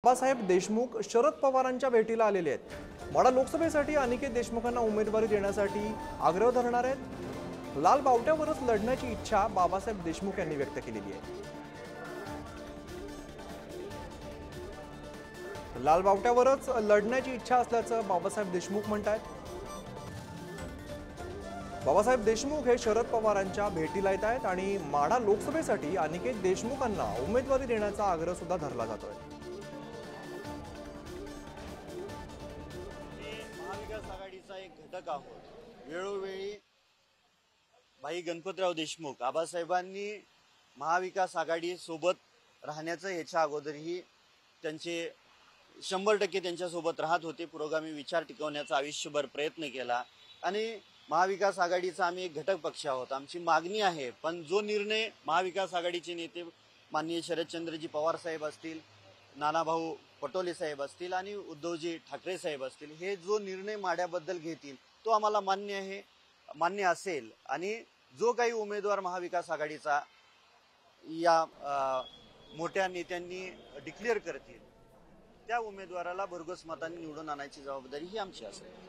बाबासाहेब देशमुख शरद पवारांच्या भेटीला आलेले आहेत। माढा लोकसभेसाठी अनिकेत देशमुखांना उमेदवारी देण्यासाठी आग्रह धरणार आहेत। लाल बावट्यावरच लढण्याची इच्छा बाबासाहेब देशमुख यांनी व्यक्त केलेली आहे। लाल बावट्यावरच लढण्याची इच्छा असल्याचं बाबासाहेब देशमुख म्हणतात। बाबासाहेब देशमुख हे शरद पवारांच्या भेटीला येत आहेत आणि माढा लोकसभेसाठी अनिकेत देशमुखांना उमेदवारी देण्याचा आग्रह सुद्धा धरला जातोय। महाविकास आघाडीचा एक घटक आहोत। वेळोवेळी भाई गणपतराव देशमुख आबासाहेबांनी महाविकास आघाडी सोबत राहण्याचं याच्या अगोदरही त्यांचे 100% त्यांच्यासोबत राहत होते। पुरोगामी विचार टिकवण्याचा आयुष्यभर प्रयत्न केला आणि महाविकास आघाडीचा आम्ही एक घटक पक्ष आहोत। आमची मागणी आहे, पण जो निर्णय महाविकास आघाडीचे नेते माननीय शरदचंद्रजी पवार साहेब असतील, नानाभाऊ पटोले साहेब असतील आणि उद्धवजी ठाकरे साहेब असतील, हे जो निर्णय माढ्याबद्दल घेतील तो आम्हाला मान्य असेल आणि जो काही उमेदवार महाविकास आघाडीचा या मोठ्या नेत्यांनी डिक्लेअर करतील त्या उमेदवाराला भरघोस मतांनी निवडून आणायची जबाबदारी ही आमची असेल।